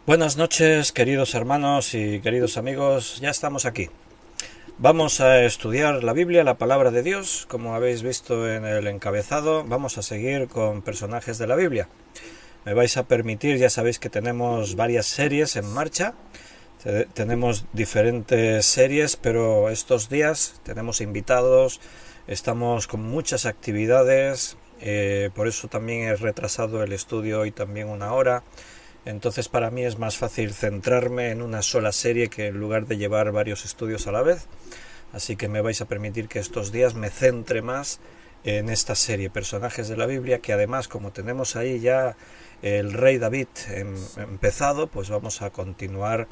Buenas noches, queridos hermanos y queridos amigos, ya estamos aquí. Vamos a estudiar la Biblia, la palabra de Dios, como habéis visto en el encabezado. Vamos a seguir con personajes de la Biblia. Me vais a permitir, ya sabéis que tenemos varias series en marcha. Tenemos diferentes series, pero estos días tenemos invitados, estamos con muchas actividades, por eso también he retrasado el estudio hoy también una hora. Entonces para mí es más fácil centrarme en una sola serie que en lugar de llevar varios estudios a la vez. Así que me vais a permitir que estos días me centre más en esta serie, personajes de la Biblia, que además como tenemos ahí ya el rey David empezado, pues vamos a continuar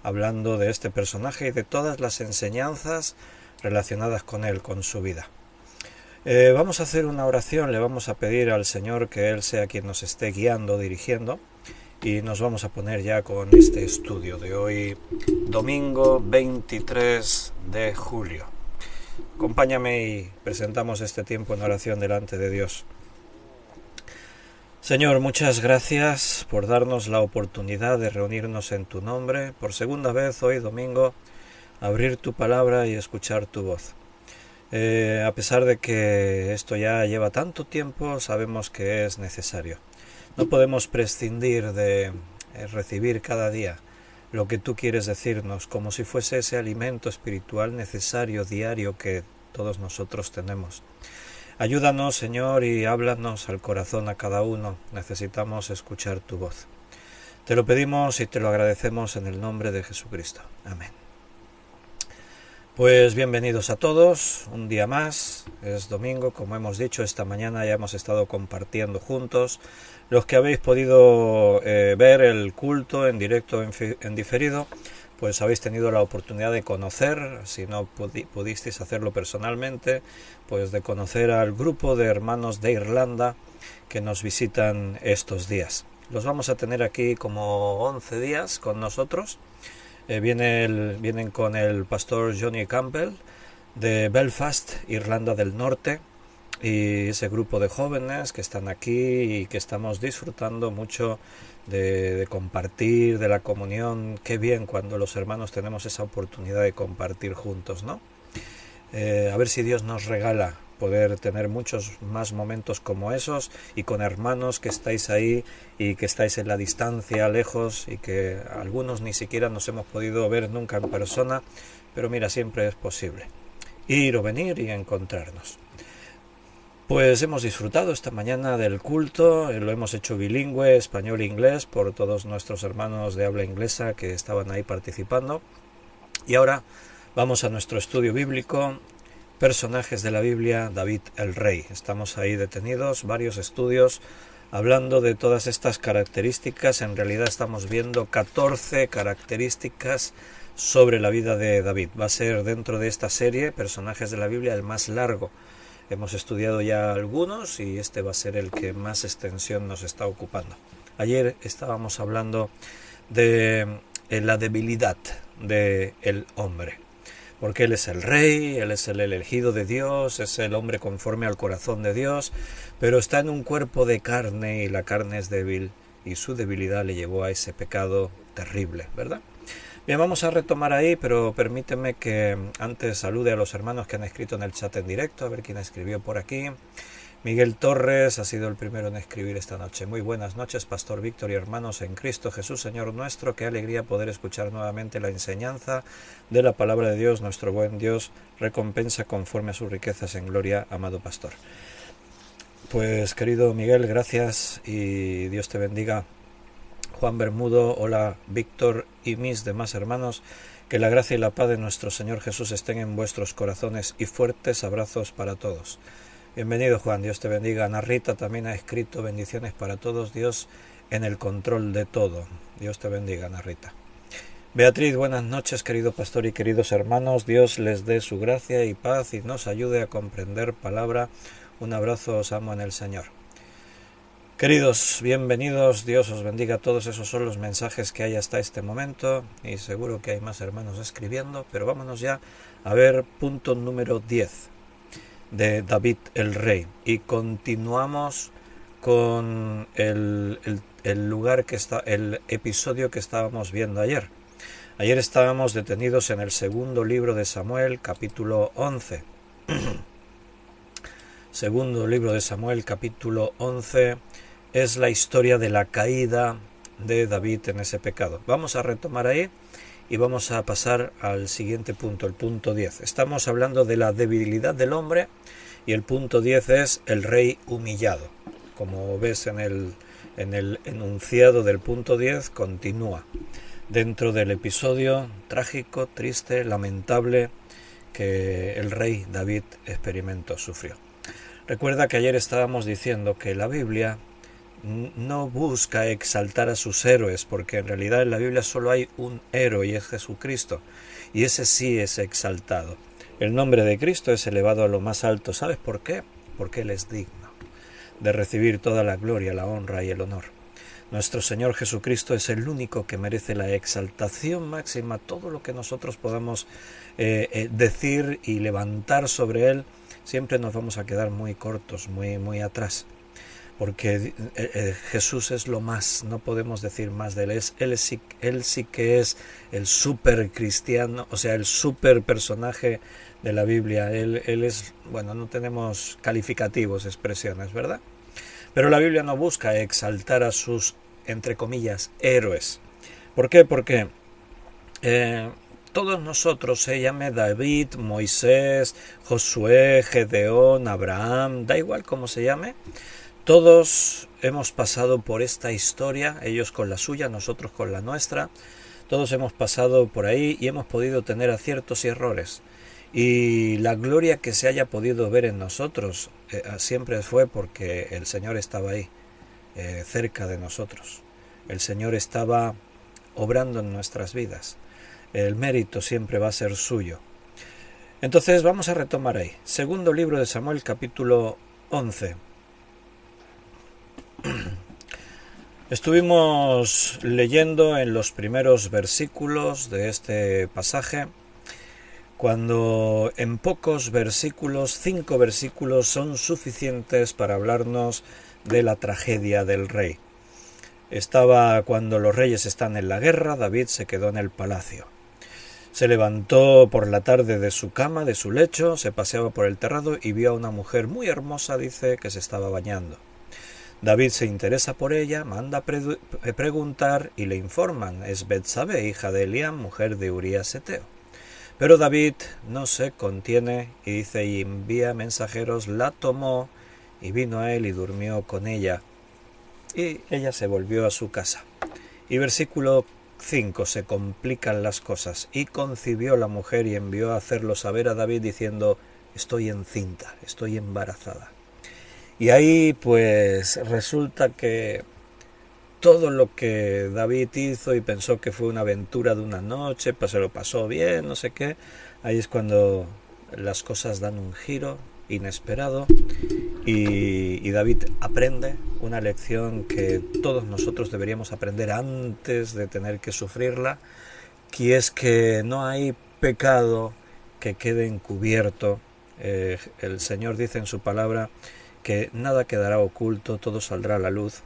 hablando de este personaje y de todas las enseñanzas relacionadas con él, con su vida. Vamos a hacer una oración, le vamos a pedir al Señor que Él sea quien nos esté guiando, dirigiendo, y nos vamos a poner ya con este estudio de hoy, domingo 23 de julio. Acompáñame y presentamos este tiempo en oración delante de Dios. Señor, muchas gracias por darnos la oportunidad de reunirnos en tu nombre, por segunda vez hoy domingo, abrir tu palabra y escuchar tu voz. A pesar de que esto ya lleva tanto tiempo, sabemos que es necesario. No podemos prescindir de recibir cada día lo que tú quieres decirnos, como si fuese ese alimento espiritual necesario diario que todos nosotros tenemos. Ayúdanos, Señor, y háblanos al corazón a cada uno. Necesitamos escuchar tu voz. Te lo pedimos y te lo agradecemos en el nombre de Jesucristo. Amén. Pues bienvenidos a todos, un día más, es domingo, como hemos dicho, esta mañana ya hemos estado compartiendo juntos. Los que habéis podido ver el culto en directo, en diferido, pues habéis tenido la oportunidad de conocer, si no pudisteis hacerlo personalmente, pues de conocer al grupo de hermanos de Irlanda que nos visitan estos días. Los vamos a tener aquí como 11 días con nosotros. Vienen con el pastor Johnny Campbell de Belfast, Irlanda del Norte, y ese grupo de jóvenes que están aquí y que estamos disfrutando mucho de compartir, de la comunión. Qué bien cuando los hermanos tenemos esa oportunidad de compartir juntos, ¿no? A ver si Dios nos regala poder tener muchos más momentos como esos y con hermanos que estáis ahí y que estáis en la distancia, lejos, y que algunos ni siquiera nos hemos podido ver nunca en persona, pero mira, siempre es posible ir o venir y encontrarnos. Pues hemos disfrutado esta mañana del culto, lo hemos hecho bilingüe, español e inglés, por todos nuestros hermanos de habla inglesa que estaban ahí participando. Y ahora vamos a nuestro estudio bíblico, personajes de la Biblia, David el Rey. Estamos ahí detenidos, varios estudios hablando de todas estas características. En realidad estamos viendo 14 características sobre la vida de David. Va a ser dentro de esta serie, personajes de la Biblia, el más largo. Hemos estudiado ya algunos y este va a ser el que más extensión nos está ocupando. Ayer estábamos hablando de la debilidad del hombre, porque él es el rey, él es el elegido de Dios, es el hombre conforme al corazón de Dios, pero está en un cuerpo de carne y la carne es débil y su debilidad le llevó a ese pecado terrible, ¿verdad? Bien, vamos a retomar ahí, pero permíteme que antes salude a los hermanos que han escrito en el chat en directo, a ver quién escribió por aquí. Miguel Torres ha sido el primero en escribir esta noche. Muy buenas noches, Pastor Víctor y hermanos en Cristo Jesús, Señor nuestro. Qué alegría poder escuchar nuevamente la enseñanza de la palabra de Dios. Nuestro buen Dios recompensa conforme a sus riquezas en gloria, amado Pastor. Pues querido Miguel, gracias y Dios te bendiga. Juan Bermudo, hola Víctor y mis demás hermanos, que la gracia y la paz de nuestro Señor Jesús estén en vuestros corazones y fuertes abrazos para todos. Bienvenido Juan, Dios te bendiga. Ana Rita también ha escrito bendiciones para todos, Dios en el control de todo. Dios te bendiga, Ana Rita. Beatriz, buenas noches querido pastor y queridos hermanos, Dios les dé su gracia y paz y nos ayude a comprender palabra. Un abrazo, os amo en el Señor. Queridos, bienvenidos, Dios os bendiga a todos. Esos son los mensajes que hay hasta este momento y seguro que hay más hermanos escribiendo, pero vámonos ya a ver punto número 10 de David el Rey y continuamos con el lugar que está, el episodio que estábamos viendo ayer. Ayer estábamos detenidos en el segundo libro de Samuel, capítulo 11. Segundo libro de Samuel, capítulo 11, es la historia de la caída de David en ese pecado. Vamos a retomar ahí y vamos a pasar al siguiente punto, el punto 10. Estamos hablando de la debilidad del hombre y el punto 10 es el rey humillado. Como ves en el enunciado del punto 10, continúa dentro del episodio trágico, triste, lamentable que el rey David experimentó, sufrió. Recuerda que ayer estábamos diciendo que la Biblia no busca exaltar a sus héroes, porque en realidad en la Biblia solo hay un héroe y es Jesucristo, y ese sí es exaltado. El nombre de Cristo es elevado a lo más alto. ¿Sabes por qué? Porque Él es digno de recibir toda la gloria, la honra y el honor. Nuestro Señor Jesucristo es el único que merece la exaltación máxima. Todo lo que nosotros podamos decir y levantar sobre Él, siempre nos vamos a quedar muy cortos, muy atrás. Porque Jesús es lo más, no podemos decir más de Él. Él sí que es el súper cristiano, o sea, el súper personaje de la Biblia. Él es, bueno, no tenemos calificativos, expresiones, ¿verdad? Pero la Biblia no busca exaltar a sus, entre comillas, héroes. ¿Por qué? Porque todos nosotros, se llame David, Moisés, Josué, Gedeón, Abraham, da igual cómo se llame, todos hemos pasado por esta historia, ellos con la suya, nosotros con la nuestra, todos hemos pasado por ahí y hemos podido tener aciertos y errores. Y la gloria que se haya podido ver en nosotros siempre fue porque el Señor estaba ahí, cerca de nosotros. El Señor estaba obrando en nuestras vidas. El mérito siempre va a ser suyo. Entonces vamos a retomar ahí. Segundo libro de Samuel, capítulo 11. Estuvimos leyendo en los primeros versículos de este pasaje, cuando en pocos versículos, 5 versículos, son suficientes para hablarnos de la tragedia del rey. Estaba cuando los reyes están en la guerra, David se quedó en el palacio. Se levantó por la tarde de su cama, de su lecho, se paseaba por el terrado y vio a una mujer muy hermosa, dice, que se estaba bañando. David se interesa por ella, manda a preguntar y le informan, es Betsabé, hija de Eliam, mujer de Urías Eteo. Pero David no se contiene y dice, y envía mensajeros, la tomó y vino a él y durmió con ella. Y ella se volvió a su casa. Y versículo 5, se complican las cosas. Y concibió la mujer y envió a hacerlo saber a David diciendo, estoy encinta, estoy embarazada. Y ahí pues resulta que todo lo que David hizo y pensó que fue una aventura de una noche, pues se lo pasó bien, no sé qué, ahí es cuando las cosas dan un giro inesperado y David aprende una lección que todos nosotros deberíamos aprender antes de tener que sufrirla, que es que no hay pecado que quede encubierto. El Señor dice en su palabra que nada quedará oculto, todo saldrá a la luz.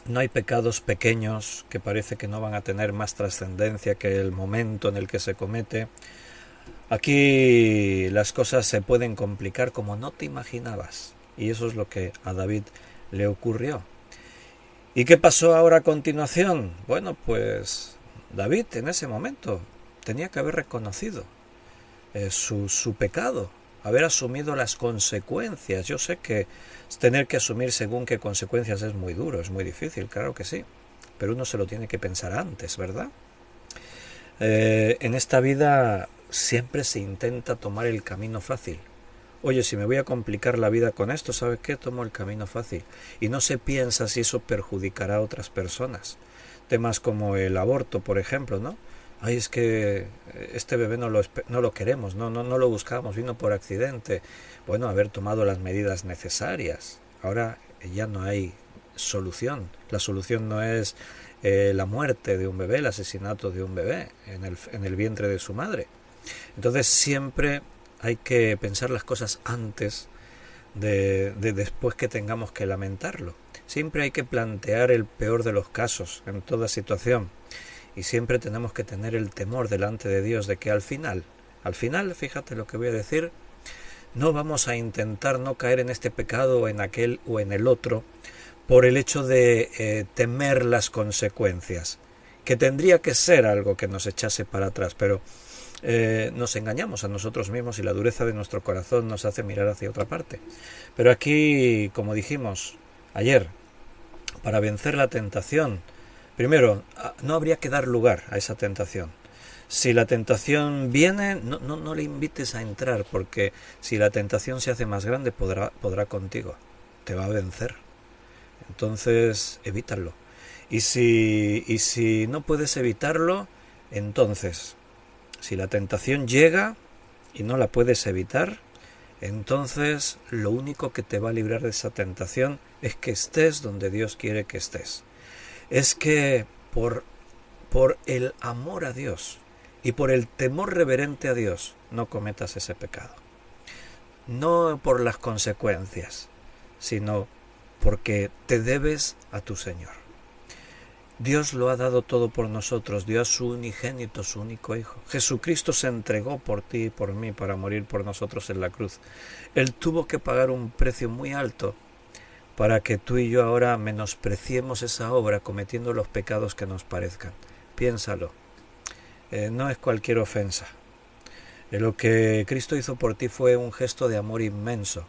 No hay pecados pequeños que parece que no van a tener más trascendencia que el momento en el que se comete. Aquí las cosas se pueden complicar como no te imaginabas. Y eso es lo que a David le ocurrió. ¿Y qué pasó ahora a continuación? Bueno, pues David en ese momento tenía que haber reconocido su pecado, haber asumido las consecuencias. Yo sé que tener que asumir según qué consecuencias es muy duro, es muy difícil, claro que sí, pero uno se lo tiene que pensar antes, ¿verdad? En esta vida siempre se intenta tomar el camino fácil. Oye, si me voy a complicar la vida con esto, ¿sabes qué? Tomo el camino fácil. Y no se piensa si eso perjudicará a otras personas. Temas como el aborto, por ejemplo, ¿no? Ay, es que este bebé no lo queremos, no lo buscamos, vino por accidente. Bueno, haber tomado las medidas necesarias. Ahora ya no hay solución. La solución no es la muerte de un bebé, el asesinato de un bebé en el vientre de su madre. Entonces siempre hay que pensar las cosas antes de después que tengamos que lamentarlo. Siempre hay que plantear el peor de los casos en toda situación. Y siempre tenemos que tener el temor delante de Dios de que al final, fíjate lo que voy a decir, no vamos a intentar no caer en este pecado o en aquel o en el otro por el hecho de temer las consecuencias, que tendría que ser algo que nos echase para atrás, pero nos engañamos a nosotros mismos y la dureza de nuestro corazón nos hace mirar hacia otra parte. Pero aquí, como dijimos ayer, para vencer la tentación, primero, no habría que dar lugar a esa tentación. Si la tentación viene, no le invites a entrar, porque si la tentación se hace más grande, podrá contigo, te va a vencer. Entonces, evítalo. Y si no puedes evitarlo, entonces, si la tentación llega y no la puedes evitar, entonces lo único que te va a librar de esa tentación es que estés donde Dios quiere que estés. Es que por el amor a Dios y por el temor reverente a Dios no cometas ese pecado. No por las consecuencias, sino porque te debes a tu Señor. Dios lo ha dado todo por nosotros, dio a su unigénito, su único Hijo. Jesucristo se entregó por ti y por mí para morir por nosotros en la cruz. Él tuvo que pagar un precio muy alto para que tú y yo ahora menospreciemos esa obra cometiendo los pecados que nos parezcan. Piénsalo, no es cualquier ofensa. Lo que Cristo hizo por ti fue un gesto de amor inmenso.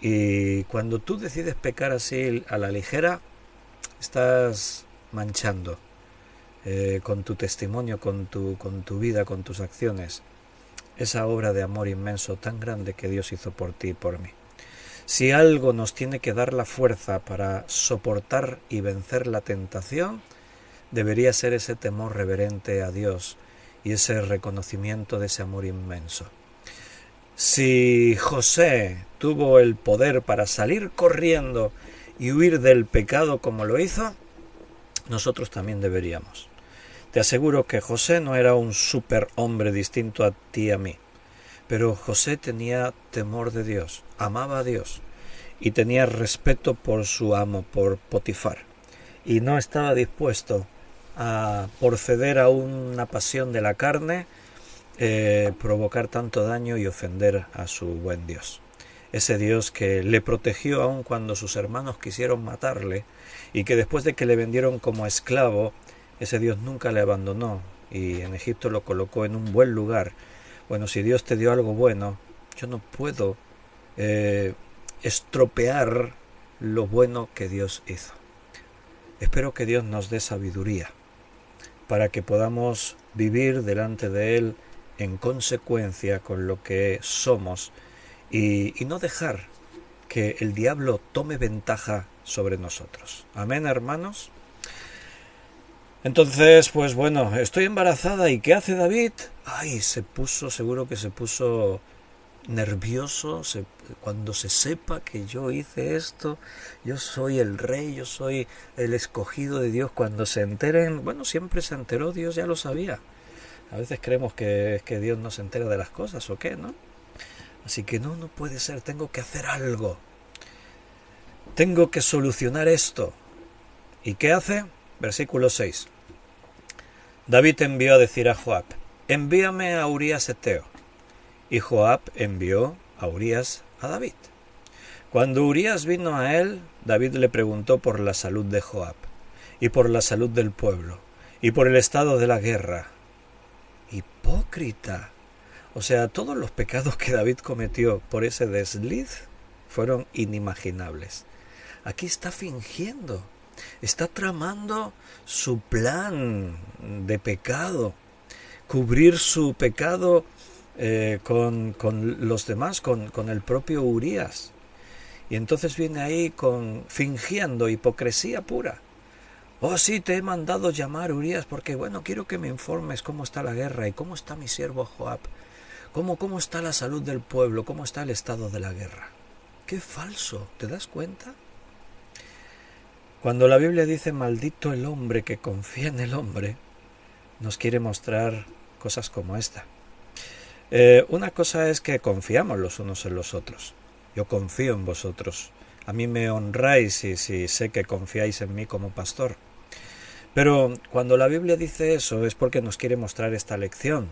Y cuando tú decides pecar así a la ligera, estás manchando con tu testimonio, con tu vida, con tus acciones, esa obra de amor inmenso tan grande que Dios hizo por ti y por mí. Si algo nos tiene que dar la fuerza para soportar y vencer la tentación, debería ser ese temor reverente a Dios y ese reconocimiento de ese amor inmenso. Si José tuvo el poder para salir corriendo y huir del pecado como lo hizo, nosotros también deberíamos. Te aseguro que José no era un superhombre distinto a ti y a mí, pero José tenía temor de Dios, amaba a Dios y tenía respeto por su amo, por Potifar, y no estaba dispuesto a, por ceder a una pasión de la carne, provocar tanto daño y ofender a su buen Dios. Ese Dios que le protegió aun cuando sus hermanos quisieron matarle y que después de que le vendieron como esclavo, ese Dios nunca le abandonó y en Egipto lo colocó en un buen lugar. Bueno, si Dios te dio algo bueno, yo no puedo estropear lo bueno que Dios hizo. Espero que Dios nos dé sabiduría para que podamos vivir delante de Él en consecuencia con lo que somos y no dejar que el diablo tome ventaja sobre nosotros. Amén, hermanos. Entonces, pues bueno, estoy embarazada. ¿Y qué hace David? Seguro que se puso nervioso cuando se sepa que yo hice esto. Yo soy el rey, yo soy el escogido de Dios. Cuando se enteren, bueno, siempre se enteró, Dios ya lo sabía. A veces creemos que Dios no se entera de las cosas, ¿o qué, no? Así que no puede ser, tengo que hacer algo. Tengo que solucionar esto. ¿Y qué hace? Versículo 6. David envió a decir a Joab: envíame a Urías Eteo. Y Joab envió a Urías a David. Cuando Urías vino a él, David le preguntó por la salud de Joab, y por la salud del pueblo, y por el estado de la guerra. Hipócrita. O sea, todos los pecados que David cometió por ese desliz fueron inimaginables. Aquí está fingiendo, está tramando su plan de pecado, cubrir su pecado con los demás, con el propio Urías. Y entonces viene ahí fingiendo hipocresía pura. Oh, sí, te he mandado llamar, Urías, porque bueno, quiero que me informes cómo está la guerra y cómo está mi siervo Joab. ¿Cómo está la salud del pueblo? ¿Cómo está el estado de la guerra? ¡Qué falso! ¿Te das cuenta? Cuando la Biblia dice maldito el hombre que confía en el hombre, nos quiere mostrar cosas como esta. Una cosa es que confiamos los unos en los otros. yo confío en vosotros. A mí me honráis y si sé que confiáis en mí como pastor. Pero cuando la Biblia dice eso es porque nos quiere mostrar esta lección.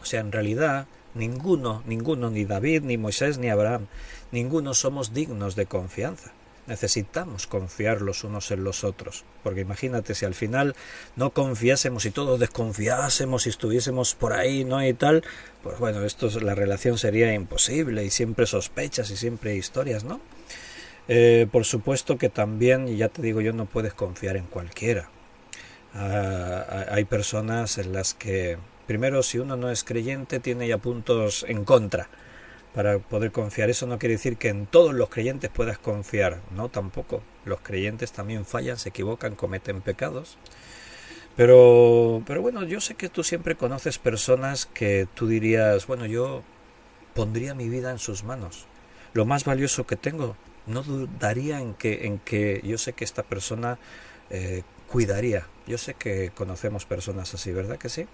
O sea, en realidad, ninguno, ni David, ni Moisés, ni Abraham, ninguno somos dignos de confianza. Necesitamos confiar los unos en los otros, porque imagínate si al final no confiásemos y todos desconfiásemos y estuviésemos por ahí, ¿no? Y tal, pues bueno, la relación sería imposible y siempre sospechas y siempre historias, ¿no? Por supuesto que también, y ya te digo yo, no puedes confiar en cualquiera. Hay personas en las que, primero, si uno no es creyente, tiene ya puntos en contra para poder confiar. Eso no quiere decir que en todos los creyentes puedas confiar, no, tampoco. Los creyentes también fallan, se equivocan, cometen pecados. Pero bueno, yo sé que tú siempre conoces personas que tú dirías, bueno, yo pondría mi vida en sus manos. Lo más valioso que tengo, no dudaría en que yo sé que esta persona cuidaría. Yo sé que conocemos personas así, ¿verdad que sí?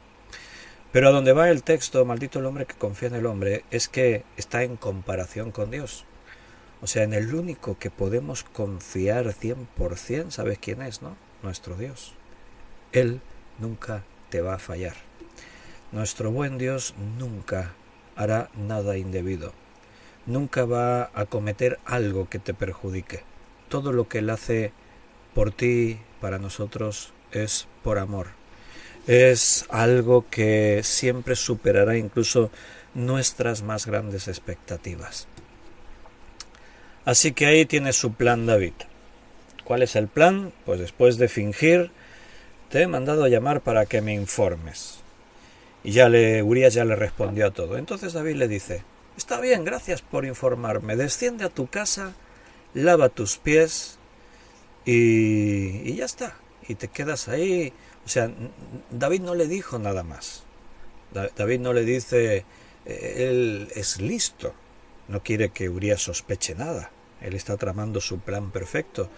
Pero a donde va el texto, maldito el hombre que confía en el hombre, es que está en comparación con Dios. O sea, en el único que podemos confiar 100%, ¿sabes quién es, no? Nuestro Dios. Él nunca te va a fallar. Nuestro buen Dios nunca hará nada indebido. Nunca va a cometer algo que te perjudique. Todo lo que Él hace por ti, para nosotros, es por amor. Es algo que siempre superará incluso nuestras más grandes expectativas. Así que ahí tiene su plan David. ¿Cuál es el plan? Pues después de fingir, te he mandado a llamar para que me informes. Y Urías ya le respondió a todo. Entonces David le dice, está bien, gracias por informarme. Desciende a tu casa, lava tus pies y ya está. Y te quedas ahí. O sea, David no le dijo nada más. David no le dice, él es listo. No quiere que Urías sospeche nada. Él está tramando su plan perfecto.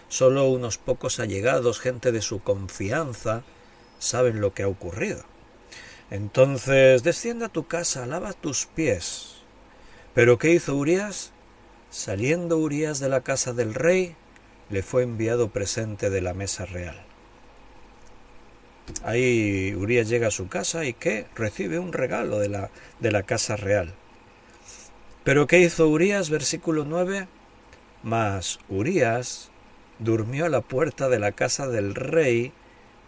Solo unos pocos allegados, gente de su confianza, saben lo que ha ocurrido. Entonces, desciende a tu casa, lava tus pies. ¿Pero qué hizo Urías? Saliendo Urías de la casa del rey, le fue enviado presente de la mesa real. Ahí Urías llega a su casa y ¿qué? Recibe un regalo de la casa real. ¿Pero qué hizo Urías? Versículo 9. Mas Urías durmió a la puerta de la casa del rey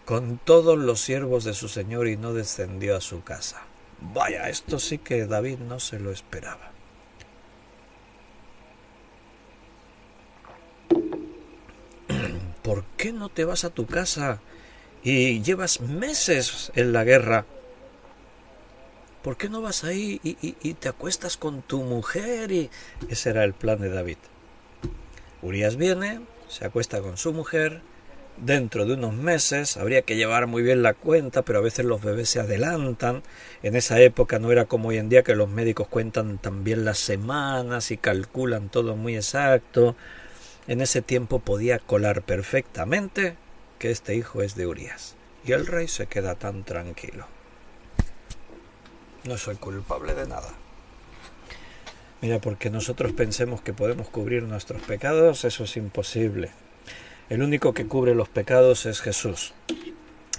con todos los siervos de su señor y no descendió a su casa. Vaya, esto sí que David no se lo esperaba. ¿Por qué no te vas a tu casa y llevas meses en la guerra? ¿Por qué no vas ahí y te acuestas con tu mujer? Ese era el plan de David. Urías viene, se acuesta con su mujer. Dentro de unos meses, habría que llevar muy bien la cuenta, pero a veces los bebés se adelantan. En esa época no era como hoy en día, que los médicos cuentan también las semanas y calculan todo muy exacto. En ese tiempo podía colar perfectamente que este hijo es de Urías. Y el rey se queda tan tranquilo. No soy culpable de nada. Mira, porque nosotros pensemos que podemos cubrir nuestros pecados, eso es imposible. El único que cubre los pecados es Jesús.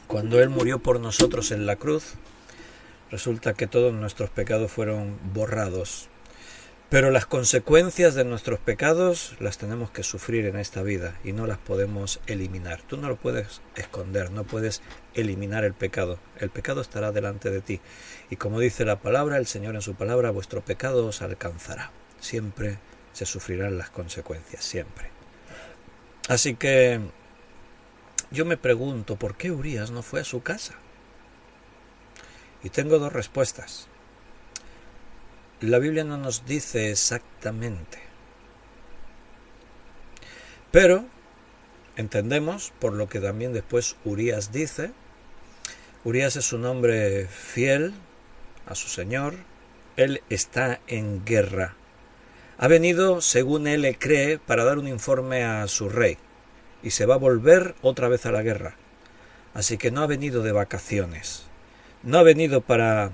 Cuando Él murió por nosotros en la cruz, resulta que todos nuestros pecados fueron borrados. Pero las consecuencias de nuestros pecados las tenemos que sufrir en esta vida y no las podemos eliminar. Tú no lo puedes esconder, no puedes eliminar el pecado. El pecado estará delante de ti. Y como dice la palabra, el Señor en su palabra, vuestro pecado os alcanzará. Siempre se sufrirán las consecuencias, siempre. Así que yo me pregunto, ¿por qué Urías no fue a su casa? Y tengo dos respuestas. La Biblia no nos dice exactamente, pero entendemos, por lo que también después Urías dice, Urías es un hombre fiel a su Señor, él está en guerra. Ha venido, según él le cree, para dar un informe a su rey, y se va a volver otra vez a la guerra. Así que no ha venido de vacaciones, no ha venido para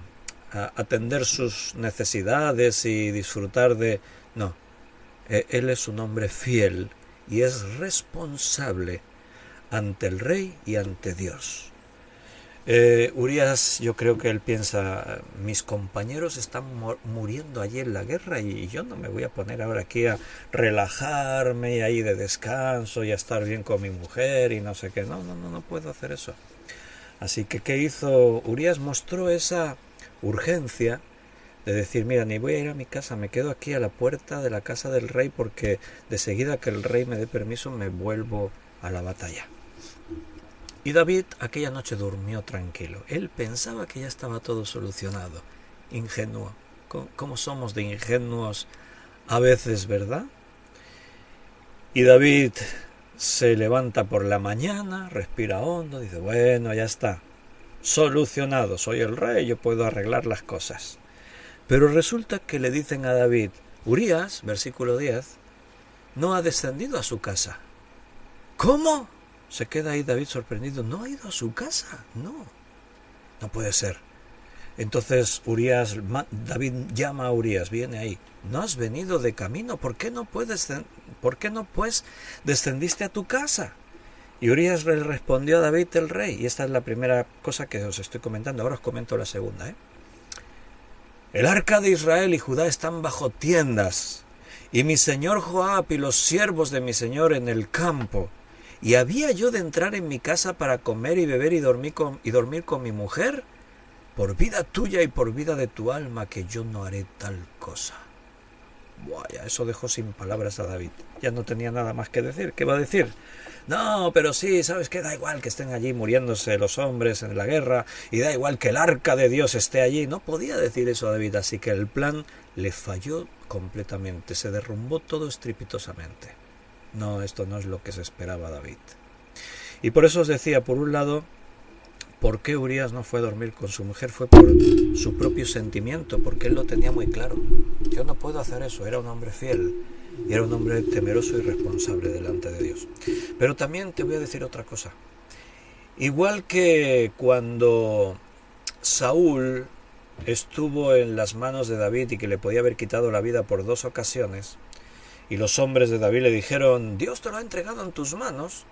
atender sus necesidades y disfrutar de... No, Él es un hombre fiel y es responsable ante el rey y ante Dios. Urías, yo creo que él piensa, mis compañeros están muriendo allí en la guerra y yo no me voy a poner ahora aquí a relajarme y ahí de descanso y a estar bien con mi mujer y no sé qué. No puedo hacer eso. Así que, ¿qué hizo Urías? Mostró esa urgencia de decir, mira, ni voy a ir a mi casa, me quedo aquí a la puerta de la casa del rey porque de seguida que el rey me dé permiso me vuelvo a la batalla. Y David aquella noche durmió tranquilo. Él pensaba que ya estaba todo solucionado. Ingenuo. ¿Cómo somos de ingenuos a veces, verdad? Y David se levanta por la mañana, respira hondo, dice, bueno, ya está. Solucionado, soy el rey, yo puedo arreglar las cosas. Pero resulta que le dicen a David, Urías, versículo 10, no ha descendido a su casa. ¿Cómo? Se queda ahí David sorprendido. ¿No ha ido a su casa? No puede ser. Entonces David llama a Urías, viene ahí. ¿No has venido de camino? ¿Por qué no pues descendiste a tu casa? Y Urías le respondió a David el rey. Y esta es la primera cosa que os estoy comentando. Ahora os comento la segunda. El arca de Israel y Judá están bajo tiendas, y mi señor Joab y los siervos de mi señor en el campo. ¿Y había yo de entrar en mi casa para comer y beber y dormir con mi mujer? Por vida tuya y por vida de tu alma, que yo no haré tal cosa. Vaya, eso dejó sin palabras a David. Ya no tenía nada más que decir. ¿Qué va a decir? No, pero sí, ¿sabes qué? Da igual que estén allí muriéndose los hombres en la guerra, y da igual que el arca de Dios esté allí. No podía decir eso a David, así que el plan le falló completamente. Se derrumbó todo estrepitosamente. No, esto no es lo que se esperaba David. Y por eso os decía, por un lado, ¿por qué Urías no fue a dormir con su mujer? Fue por su propio sentimiento, porque él lo tenía muy claro. Yo no puedo hacer eso, era un hombre fiel, y era un hombre temeroso y responsable delante de Dios. Pero también te voy a decir otra cosa. Igual que cuando Saúl estuvo en las manos de David y que le podía haber quitado la vida por 2 ocasiones, y los hombres de David le dijeron, Dios te lo ha entregado en tus manos,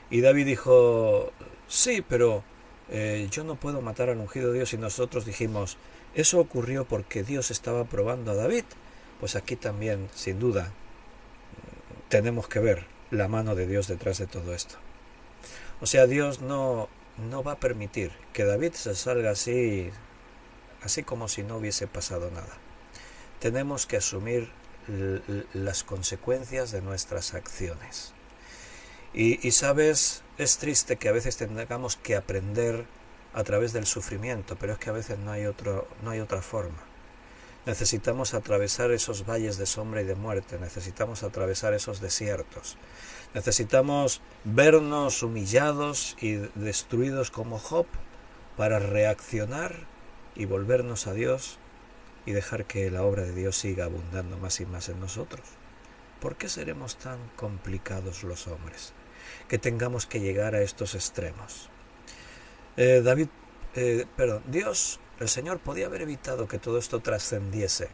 y David dijo, sí, pero yo no puedo matar al ungido de Dios. Y nosotros dijimos, eso ocurrió porque Dios estaba probando a David. Pues aquí también, sin duda, tenemos que ver la mano de Dios detrás de todo esto. O sea, Dios no va a permitir que David se salga así como si no hubiese pasado nada. Tenemos que asumir las consecuencias de nuestras acciones. Y sabes, es triste que a veces tengamos que aprender a través del sufrimiento, pero es que a veces no hay otra forma. Necesitamos atravesar esos valles de sombra y de muerte, necesitamos atravesar esos desiertos, necesitamos vernos humillados y destruidos como Job para reaccionar y volvernos a Dios y dejar que la obra de Dios siga abundando más y más en nosotros. ¿Por qué seremos tan complicados los hombres que tengamos que llegar a estos extremos? Dios, el Señor podía haber evitado que todo esto trascendiese.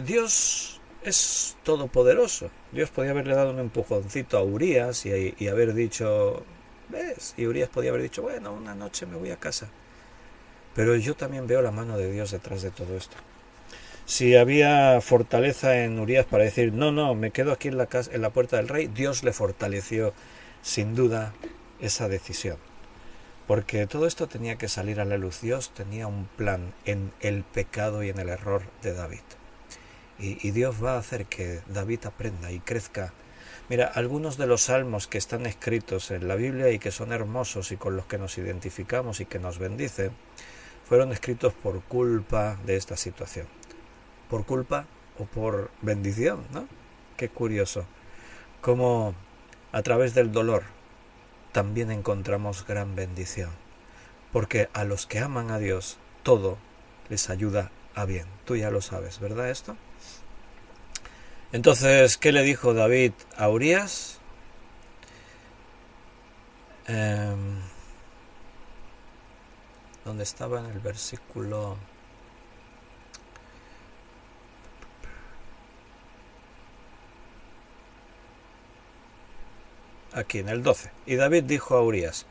Dios es todopoderoso. Dios podía haberle dado un empujoncito a Urías y haber dicho, ¿ves? Y Urías podía haber dicho, bueno, una noche me voy a casa. Pero yo también veo la mano de Dios detrás de todo esto. Si había fortaleza en Urías para decir, no, me quedo aquí en la puerta del rey, Dios le fortaleció sin duda esa decisión. Porque todo esto tenía que salir a la luz. Dios tenía un plan en el pecado y en el error de David. Y Dios va a hacer que David aprenda y crezca. Mira, algunos de los salmos que están escritos en la Biblia y que son hermosos y con los que nos identificamos y que nos bendicen, fueron escritos por culpa de esta situación. Por culpa o por bendición, ¿no? Qué curioso. Cómo a través del dolor también encontramos gran bendición. Porque a los que aman a Dios, todo les ayuda a bien. Tú ya lo sabes, ¿verdad esto? Entonces, ¿qué le dijo David a Urías? ¿Dónde estaba en el versículo? aquí en el 12. Y David dijo a Urías: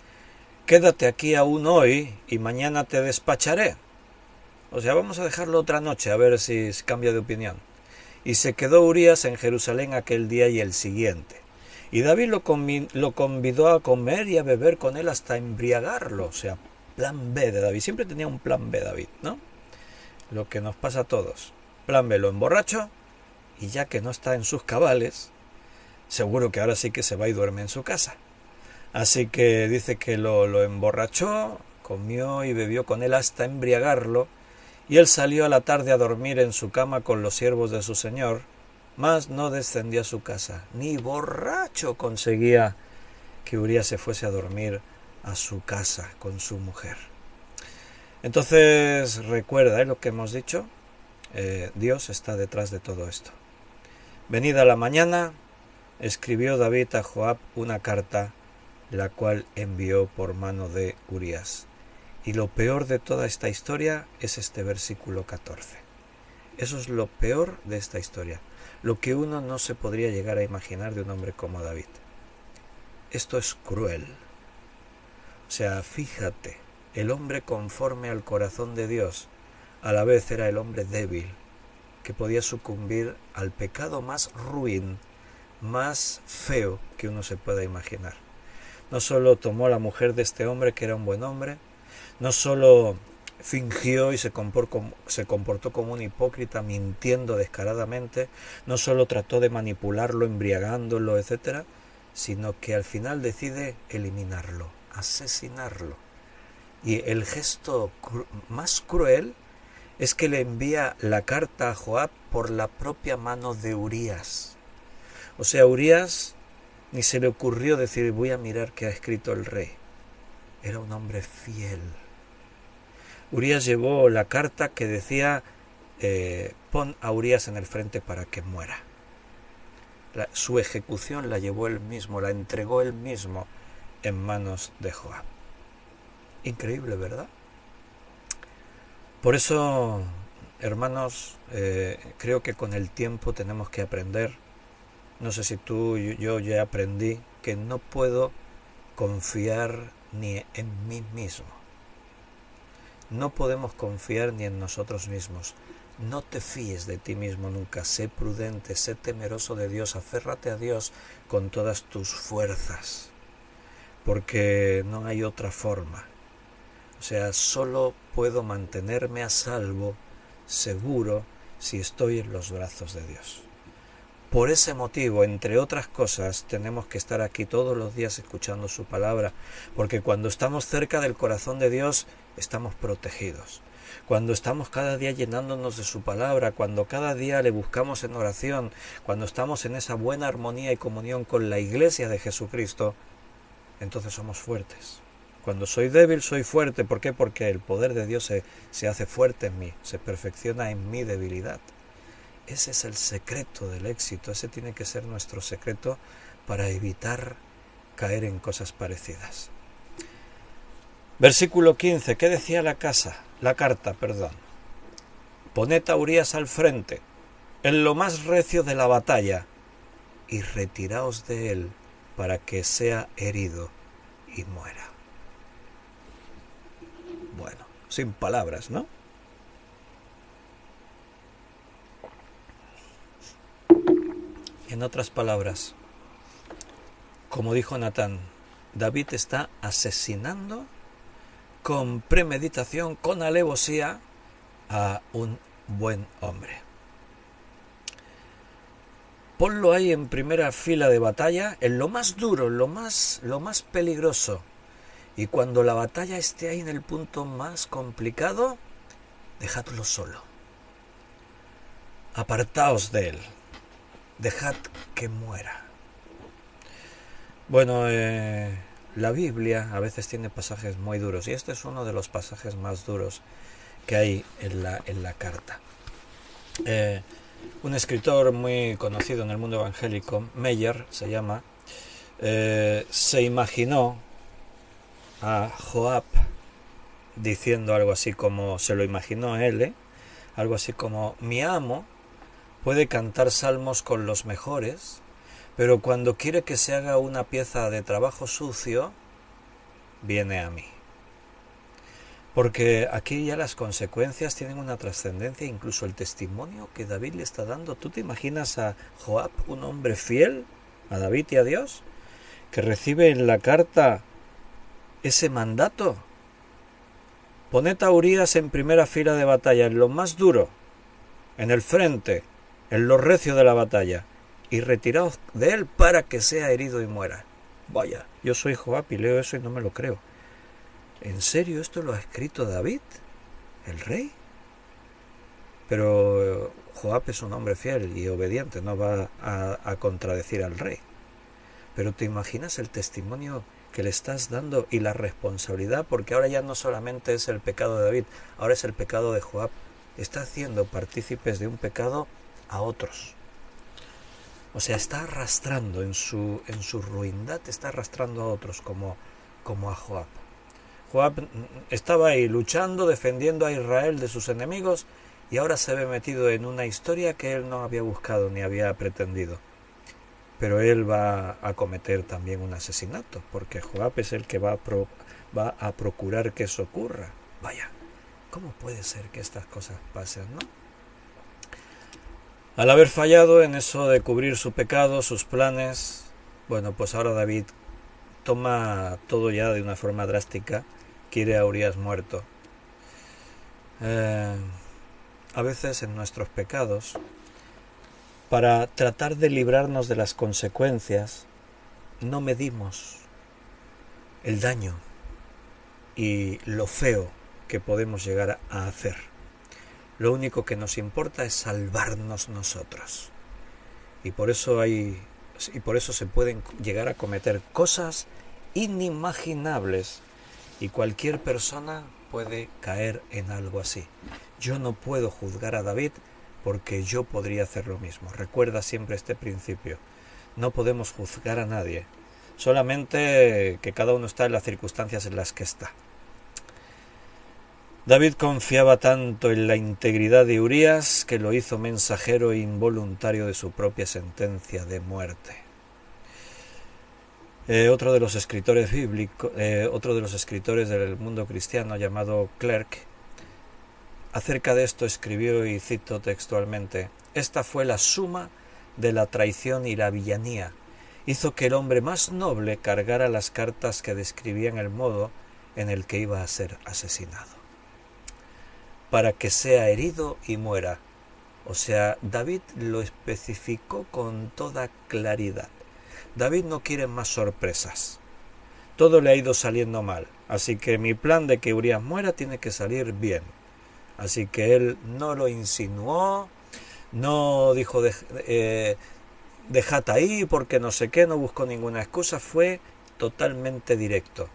quédate aquí aún hoy y mañana te despacharé. O sea, vamos a dejarlo otra noche a ver si cambia de opinión. Y se quedó Urías en Jerusalén aquel día y el siguiente. Y David lo convidó a comer y a beber con él hasta embriagarlo. O sea, plan B de David. Siempre tenía un plan B David, ¿no? Lo que nos pasa a todos. Plan B, lo emborracho, y ya que no está en sus cabales, seguro que ahora sí que se va y duerme en su casa. Así que dice que lo emborrachó, comió y bebió con él hasta embriagarlo, y él salió a la tarde a dormir en su cama con los siervos de su señor, mas no descendió a su casa. Ni borracho conseguía que Urías se fuese a dormir a su casa con su mujer. Entonces recuerda lo que hemos dicho, Dios está detrás de todo esto. Venida la mañana, escribió David a Joab una carta, la cual envió por mano de Urías. Y lo peor de toda esta historia es este versículo 14. Eso es lo peor de esta historia, lo que uno no se podría llegar a imaginar de un hombre como David. Esto es cruel. O sea, fíjate, el hombre conforme al corazón de Dios, a la vez era el hombre débil, que podía sucumbir al pecado más ruin, más feo que uno se pueda imaginar. No solo tomó la mujer de este hombre, que era un buen hombre, no solo fingió y se comportó como un hipócrita, mintiendo descaradamente, no solo trató de manipularlo, embriagándolo, etc., sino que al final decide eliminarlo, asesinarlo. Y el gesto más cruel es que le envía la carta a Joab por la propia mano de Urías. O sea, Urías ni se le ocurrió decir: voy a mirar qué ha escrito el rey. Era un hombre fiel. Urías llevó la carta que decía: pon a Urías en el frente para que muera. Su ejecución la llevó él mismo, la entregó él mismo en manos de Joab. Increíble, ¿verdad? Por eso, hermanos, creo que con el tiempo tenemos que aprender. No sé si tú, yo ya aprendí que no puedo confiar ni en mí mismo. No podemos confiar ni en nosotros mismos. No te fíes de ti mismo nunca. Sé prudente, sé temeroso de Dios. Aférrate a Dios con todas tus fuerzas, porque no hay otra forma. O sea, solo puedo mantenerme a salvo, seguro, si estoy en los brazos de Dios. Por ese motivo, entre otras cosas, tenemos que estar aquí todos los días escuchando su palabra, porque cuando estamos cerca del corazón de Dios, estamos protegidos. Cuando estamos cada día llenándonos de su palabra, cuando cada día le buscamos en oración, cuando estamos en esa buena armonía y comunión con la Iglesia de Jesucristo, entonces somos fuertes. Cuando soy débil, soy fuerte. ¿Por qué? Porque el poder de Dios se hace fuerte en mí, se perfecciona en mi debilidad. Ese es el secreto del éxito, ese tiene que ser nuestro secreto para evitar caer en cosas parecidas. Versículo 15, ¿qué decía la carta? Poned a Urías al frente, en lo más recio de la batalla, y retiraos de él para que sea herido y muera. Bueno, sin palabras, ¿no? En otras palabras, como dijo Natán, David está asesinando con premeditación, con alevosía, a un buen hombre. Ponlo ahí en primera fila de batalla, en lo más duro, lo más peligroso. Y cuando la batalla esté ahí en el punto más complicado, dejadlo solo. Apartaos de él. Dejad que muera. Bueno, la Biblia a veces tiene pasajes muy duros, y este es uno de los pasajes más duros que hay en la carta. Un escritor muy conocido en el mundo evangélico, Meyer se llama, se imaginó a Joab diciendo algo así como, se lo imaginó él, algo así como: mi amo puede cantar salmos con los mejores, Pero cuando quiere que se haga una pieza de trabajo sucio, viene a mí. Porque aquí ya las consecuencias tienen una trascendencia, incluso el testimonio que David le está dando. ¿Tú te imaginas a Joab, un hombre fiel a David y a Dios, que recibe en la carta ese mandato? Poned a Urías en primera fila de batalla, en lo más duro, en el frente, en lo recio de la batalla, y retiraos de él para que sea herido y muera. Vaya, yo soy Joab y leo eso y no me lo creo. ¿En serio esto lo ha escrito David, el rey? Pero Joab es un hombre fiel y obediente, no va a contradecir al rey. Pero ¿te imaginas el testimonio que le estás dando y la responsabilidad? Porque ahora ya no solamente es el pecado de David, ahora es el pecado de Joab. Está haciendo partícipes de un pecado a otros. O sea, está arrastrando en su ruindad, está arrastrando a otros como a Joab. Joab estaba ahí luchando, defendiendo a Israel de sus enemigos, y ahora se ve metido en una historia que él no había buscado ni había pretendido. Pero él va a cometer también un asesinato, porque Joab es el que va a procurar que eso ocurra. Vaya, ¿cómo puede ser que estas cosas pasen, no? Al haber fallado en eso de cubrir su pecado, sus planes, bueno, pues ahora David toma todo ya de una forma drástica, quiere a Urías muerto. A veces en nuestros pecados, para tratar de librarnos de las consecuencias, no medimos el daño y lo feo que podemos llegar a hacer. Lo único que nos importa es salvarnos nosotros. Y por eso se pueden llegar a cometer cosas inimaginables, y cualquier persona puede caer en algo así. Yo no puedo juzgar a David porque yo podría hacer lo mismo. Recuerda siempre este principio. No podemos juzgar a nadie, solamente que cada uno está en las circunstancias en las que está. David confiaba tanto en la integridad de Urías que lo hizo mensajero involuntario de su propia sentencia de muerte. Otro de los escritores del mundo cristiano, llamado Clerk, acerca de esto escribió, y cito textualmente: «Esta fue la suma de la traición y la villanía. Hizo que el hombre más noble cargara las cartas que describían el modo en el que iba a ser asesinado, para que sea herido y muera». O sea, David lo especificó con toda claridad. David no quiere más sorpresas. Todo le ha ido saliendo mal, así que mi plan de que Urías muera tiene que salir bien. Así que él no lo insinuó, no dijo dejad ahí porque no sé qué, no buscó ninguna excusa, fue totalmente directo,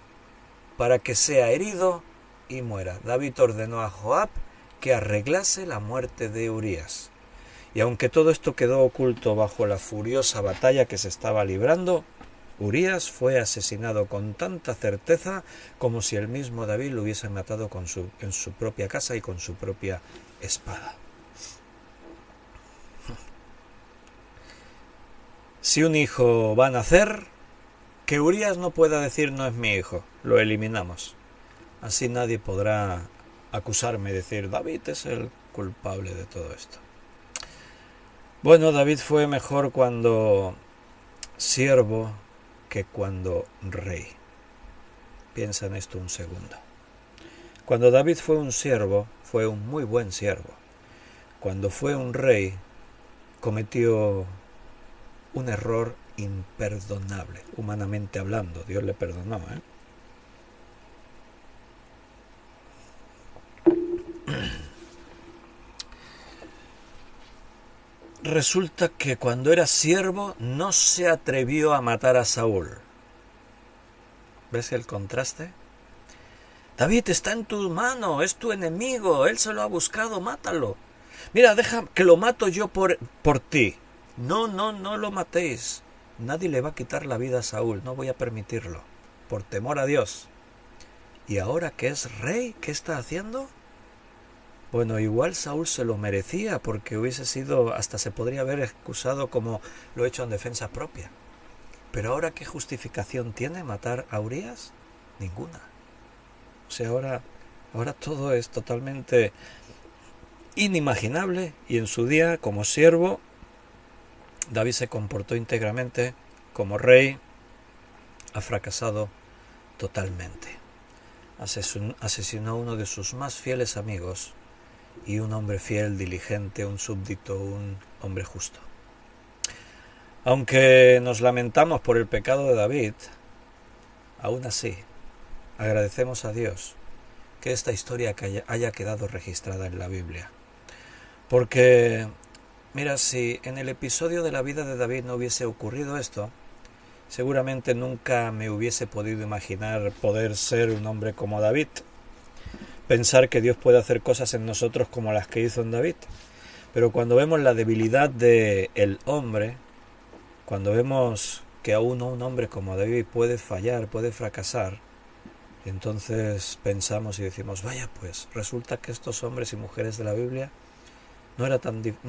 para que sea herido y muera. David ordenó a Joab que arreglase la muerte de Urías. Y aunque todo esto quedó oculto bajo la furiosa batalla que se estaba librando, Urías fue asesinado con tanta certeza como si el mismo David lo hubiese matado en su propia casa y con su propia espada. Si un hijo va a nacer, que Urías no pueda decir no es mi hijo, lo eliminamos. Así nadie podrá acusarme y decir David es el culpable de todo esto. Bueno, David fue mejor cuando siervo que cuando rey. Piensa en esto un segundo. Cuando David fue un siervo, fue un muy buen siervo. Cuando fue un rey, cometió un error imperdonable, humanamente hablando. Dios le perdonó, Resulta que cuando era siervo no se atrevió a matar a Saúl. ¿Ves el contraste? David está en tu mano, es tu enemigo, él se lo ha buscado, mátalo. Mira, deja que lo mato yo por ti. No lo matéis. Nadie le va a quitar la vida a Saúl, no voy a permitirlo, por temor a Dios. ¿Y ahora que es rey, qué está haciendo? Bueno, igual Saúl se lo merecía porque hubiese sido, hasta se podría haber excusado como lo hecho en defensa propia. Pero ahora, ¿qué justificación tiene matar a Urías? Ninguna. O sea, ahora todo es totalmente inimaginable, y en su día, como siervo, David se comportó íntegramente, como rey, ha fracasado totalmente. Asesinó a uno de sus más fieles amigos, y un hombre fiel, diligente, un súbdito, un hombre justo. Aunque nos lamentamos por el pecado de David, aún así agradecemos a Dios que esta historia haya quedado registrada en la Biblia. Porque, mira, si en el episodio de la vida de David no hubiese ocurrido esto, seguramente nunca me hubiese podido imaginar poder ser un hombre como David. Pensar que Dios puede hacer cosas en nosotros como las que hizo en David. Pero cuando vemos la debilidad del hombre, cuando vemos que aún un hombre como David puede fallar, puede fracasar, entonces pensamos y decimos, vaya pues, resulta que estos hombres y mujeres de la Biblia no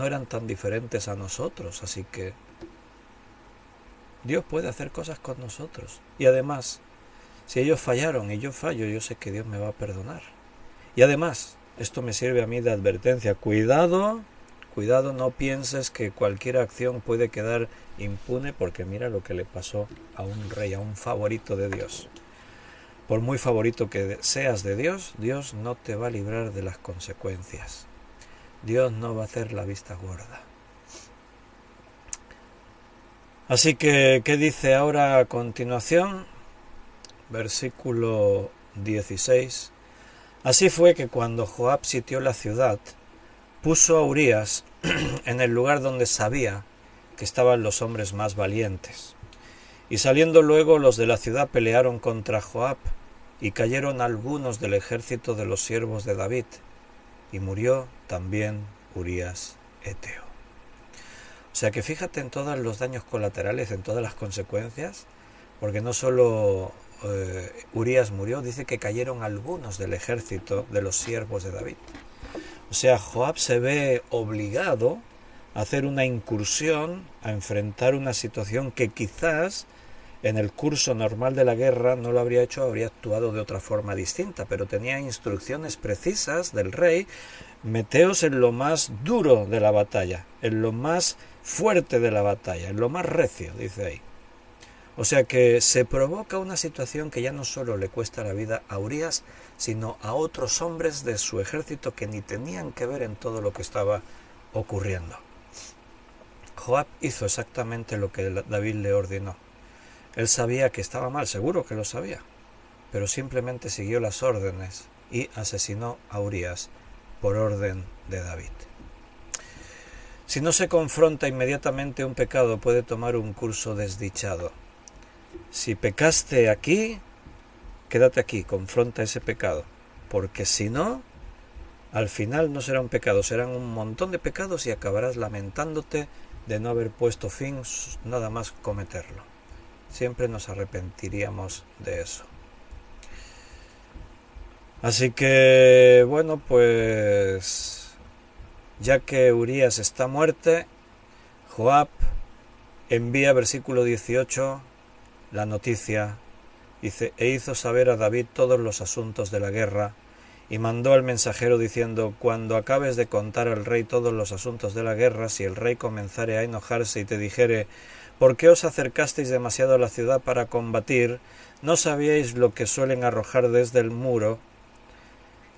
eran tan diferentes a nosotros, así que Dios puede hacer cosas con nosotros. Y además, si ellos fallaron y yo fallo, yo sé que Dios me va a perdonar. Y además, esto me sirve a mí de advertencia. Cuidado, no pienses que cualquier acción puede quedar impune, porque mira lo que le pasó a un rey, a un favorito de Dios. Por muy favorito que seas de Dios, Dios no te va a librar de las consecuencias. Dios no va a hacer la vista gorda. Así que, ¿qué dice ahora a continuación? Versículo 16. Así fue que cuando Joab sitió la ciudad, puso a Urías en el lugar donde sabía que estaban los hombres más valientes. Y saliendo luego los de la ciudad pelearon contra Joab, y cayeron algunos del ejército de los siervos de David, y murió también Urías Eteo. O sea que fíjate en todos los daños colaterales, en todas las consecuencias, porque no solo Urías murió, dice que cayeron algunos del ejército de los siervos de David. O sea, Joab se ve obligado a hacer una incursión, a enfrentar una situación que quizás en el curso normal de la guerra no lo habría hecho, habría actuado de otra forma distinta, pero tenía instrucciones precisas del rey: meteos en lo más duro de la batalla, en lo más fuerte de la batalla, en lo más recio, dice ahí. O sea que se provoca una situación que ya no solo le cuesta la vida a Urías, sino a otros hombres de su ejército que ni tenían que ver en todo lo que estaba ocurriendo. Joab hizo exactamente lo que David le ordenó. Él sabía que estaba mal, seguro que lo sabía, pero simplemente siguió las órdenes y asesinó a Urías por orden de David. Si no se confronta inmediatamente un pecado, puede tomar un curso desdichado. Si pecaste aquí, quédate aquí, confronta ese pecado, porque si no, al final no será un pecado, serán un montón de pecados y acabarás lamentándote de no haber puesto fin nada más cometerlo. Siempre nos arrepentiríamos de eso. Así que, bueno, pues ya que Urías está muerto, Joab envía, versículo 18, la noticia, dice: e hizo saber a David todos los asuntos de la guerra, y mandó al mensajero diciendo: cuando acabes de contar al rey todos los asuntos de la guerra, si el rey comenzare a enojarse y te dijere: ¿por qué os acercasteis demasiado a la ciudad para combatir? ¿No sabíais lo que suelen arrojar desde el muro?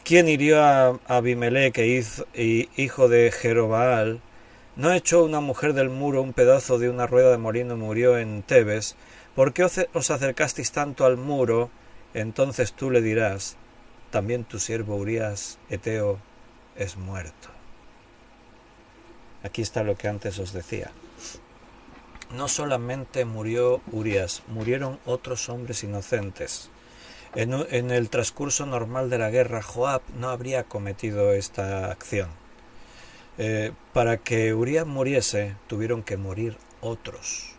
¿Quién hirió a Abimelech, hijo de Jerobaal? ¿No echó una mujer del muro un pedazo de una rueda de molino y murió en Tebes? ¿Por qué os acercasteis tanto al muro? Entonces tú le dirás: también tu siervo Urías Eteo es muerto. Aquí está lo que antes os decía. No solamente murió Urías, murieron otros hombres inocentes. En el transcurso normal de la guerra, Joab no habría cometido esta acción. Para que Urías muriese, tuvieron que morir otros.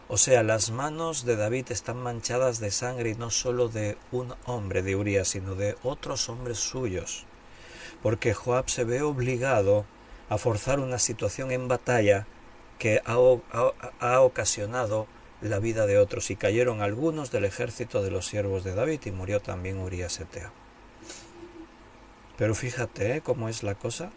O sea, las manos de David están manchadas de sangre, y no solo de un hombre, de Urías, sino de otros hombres suyos. porque Joab se ve obligado a forzar una situación en batalla que ha ocasionado la vida de otros, y cayeron algunos del ejército de los siervos de David, y murió también Urías eteo. Pero fíjate cómo es la cosa.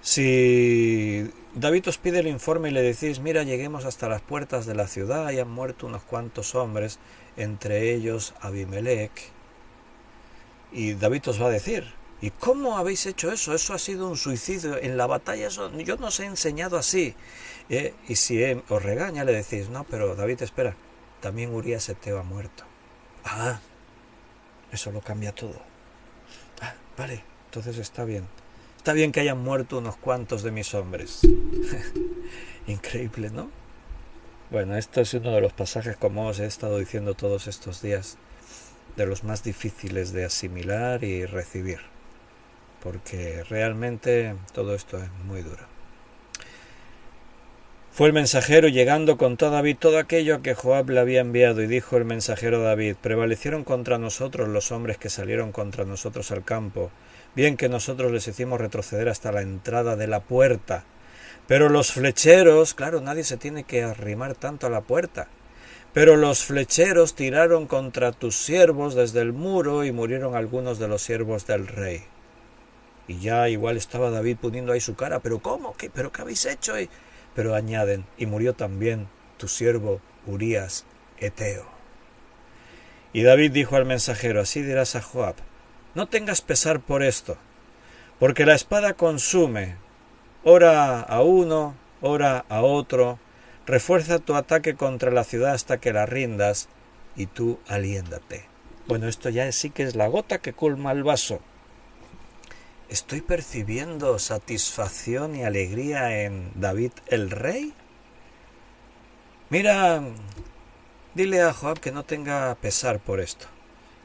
Si David os pide el informe y le decís, mira, lleguemos hasta las puertas de la ciudad y han muerto unos cuantos hombres, entre ellos Abimelech, y David os va a decir, ¿y cómo habéis hecho eso? Eso ha sido un suicidio en la batalla, eso yo no os he enseñado así. Y si os regaña, le decís, no, pero David, espera, también Urías eteo ha muerto. Ah, eso lo cambia todo. Ah, vale, entonces está bien. Está bien que hayan muerto unos cuantos de mis hombres. Increíble, ¿no? Bueno, esto es uno de los pasajes, como os he estado diciendo todos estos días, de los más difíciles de asimilar y recibir, porque realmente todo esto es muy duro. Fue el mensajero llegando contó a David todo aquello a que Joab le había enviado, y dijo el mensajero a David, prevalecieron contra nosotros los hombres que salieron contra nosotros al campo, bien que nosotros les hicimos retroceder hasta la entrada de la puerta, pero los flecheros, claro, nadie se tiene que arrimar tanto a la puerta, pero los flecheros tiraron contra tus siervos desde el muro, y murieron algunos de los siervos del rey. Y ya igual estaba David poniendo ahí su cara, pero ¿cómo? ¿Pero qué habéis hecho? Pero añaden, y murió también tu siervo Urías eteo. Y David dijo al mensajero, así dirás a Joab, no tengas pesar por esto, porque la espada consume, ora a uno, ora a otro, refuerza tu ataque contra la ciudad hasta que la rindas, y tú aliéndate. Bueno, esto ya sí que es la gota que colma el vaso. ¿Estoy percibiendo satisfacción y alegría en David el rey? Mira, dile a Joab que no tenga pesar por esto.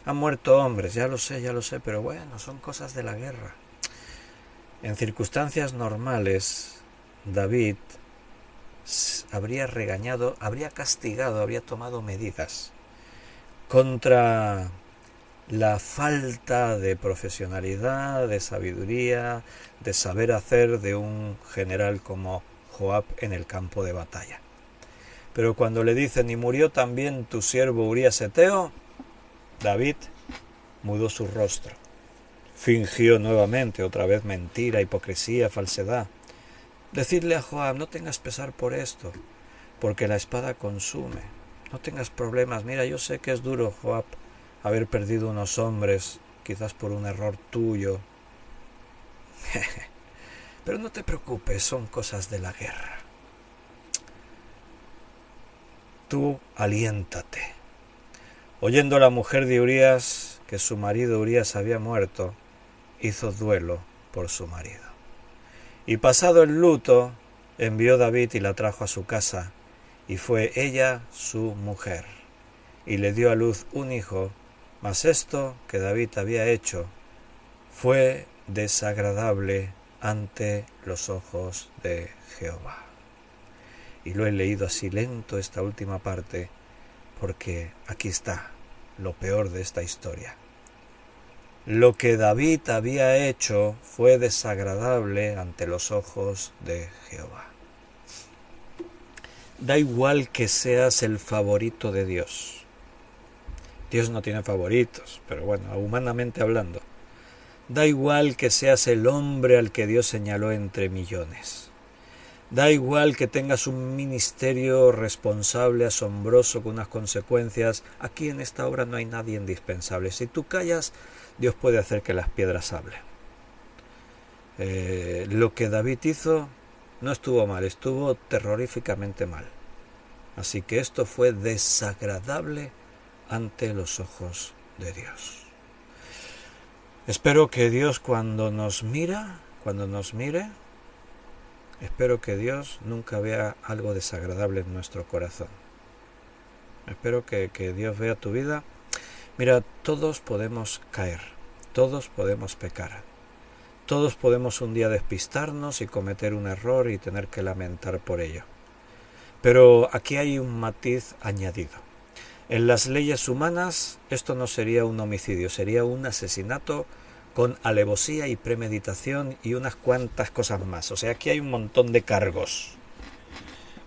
Han muerto hombres, ya lo sé, pero bueno, son cosas de la guerra. En circunstancias normales, David habría regañado, habría castigado, habría tomado medidas contra la falta de profesionalidad, de sabiduría, de saber hacer de un general como Joab en el campo de batalla. Pero cuando le dicen, y murió también tu siervo Urías eteo, David mudó su rostro. Fingió nuevamente, otra vez mentira, hipocresía, falsedad. Decidle a Joab, no tengas pesar por esto, porque la espada consume. No tengas problemas. Mira, yo sé que es duro, Joab, haber perdido unos hombres, quizás por un error tuyo. Pero no te preocupes, son cosas de la guerra. Tú aliéntate. Oyendo la mujer de Urías que su marido Urías había muerto, hizo duelo por su marido. Y pasado el luto, envió David y la trajo a su casa, y fue ella su mujer, y le dio a luz un hijo. Mas esto que David había hecho fue desagradable ante los ojos de Jehová. Y lo he leído así lento esta última parte, porque aquí está lo peor de esta historia. Lo que David había hecho fue desagradable ante los ojos de Jehová. Da igual que seas el favorito de Dios. Dios no tiene favoritos, pero bueno, humanamente hablando. Da igual que seas el hombre al que Dios señaló entre millones. Da igual que tengas un ministerio responsable, asombroso, con unas consecuencias. Aquí en esta obra no hay nadie indispensable. Si tú callas, Dios puede hacer que las piedras hablen. Lo que David hizo no estuvo mal, estuvo terroríficamente mal. Así que esto fue desagradable ante los ojos de Dios. Espero que Dios cuando nos mire, espero que Dios nunca vea algo desagradable en nuestro corazón. Espero que Dios vea tu vida. Mira, todos podemos caer, todos podemos pecar, todos podemos un día despistarnos y cometer un error y tener que lamentar por ello. Pero aquí hay un matiz añadido. En las leyes humanas esto no sería un homicidio, sería un asesinato con alevosía y premeditación y unas cuantas cosas más. O sea, aquí hay un montón de cargos.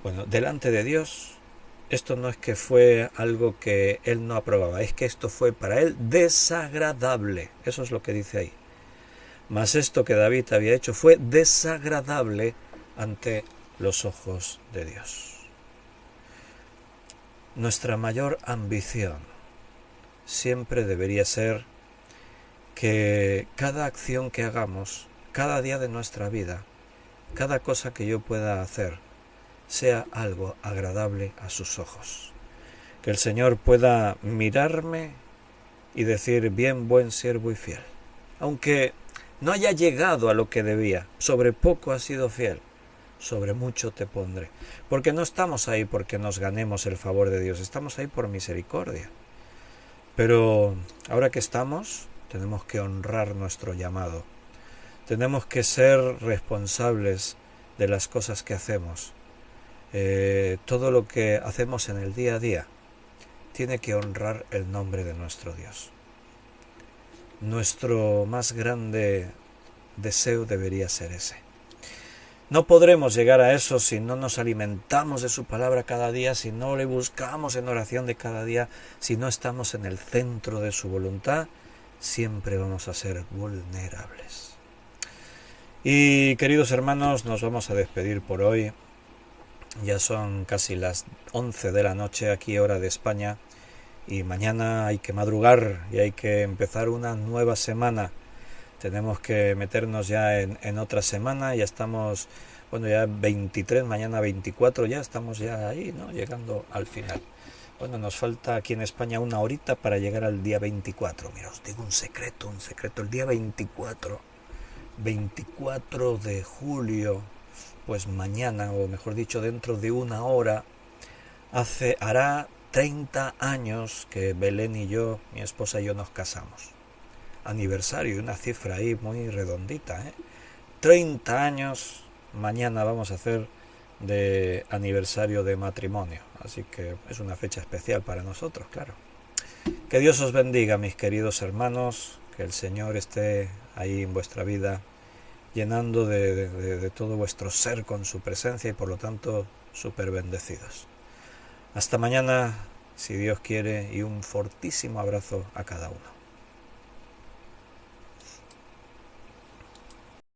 Bueno, delante de Dios, esto no es que fue algo que él no aprobaba, es que esto fue para él desagradable. Eso es lo que dice ahí. Mas esto que David había hecho fue desagradable ante los ojos de Dios. Nuestra mayor ambición siempre debería ser que cada acción que hagamos, cada día de nuestra vida, cada cosa que yo pueda hacer, sea algo agradable a sus ojos. Que el Señor pueda mirarme y decir, bien, buen siervo y fiel. Aunque no haya llegado a lo que debía, sobre poco has sido fiel, sobre mucho te pondré. Porque no estamos ahí porque nos ganemos el favor de Dios, estamos ahí por misericordia. Pero ahora que estamos, tenemos que honrar nuestro llamado. Tenemos que ser responsables de las cosas que hacemos. Todo lo que hacemos en el día a día tiene que honrar el nombre de nuestro Dios. Nuestro más grande deseo debería ser ese. No podremos llegar a eso si no nos alimentamos de su palabra cada día, si no le buscamos en oración de cada día, si no estamos en el centro de su voluntad, siempre vamos a ser vulnerables. Y queridos hermanos, nos vamos a despedir por hoy. Ya son casi las 11 de la noche aquí, hora de España, y mañana hay que madrugar y hay que empezar una nueva semana. Tenemos que meternos ya en otra semana, ya estamos, bueno, ya 23, mañana 24, ya estamos ya ahí, ¿no? Llegando al final. Bueno, nos falta aquí en España una horita para llegar al día 24. Mira, os digo un secreto, el día 24 de julio, pues mañana, o mejor dicho, dentro de una hora, hará 30 años que Belén y yo, mi esposa y yo, nos casamos. Aniversario, una cifra ahí muy redondita, 30 años, mañana vamos a hacer de aniversario de matrimonio, así que es una fecha especial para nosotros, claro. Que Dios os bendiga, mis queridos hermanos, que el Señor esté ahí en vuestra vida, llenando de todo vuestro ser con su presencia y por lo tanto súper bendecidos. Hasta mañana, si Dios quiere, y un fortísimo abrazo a cada uno.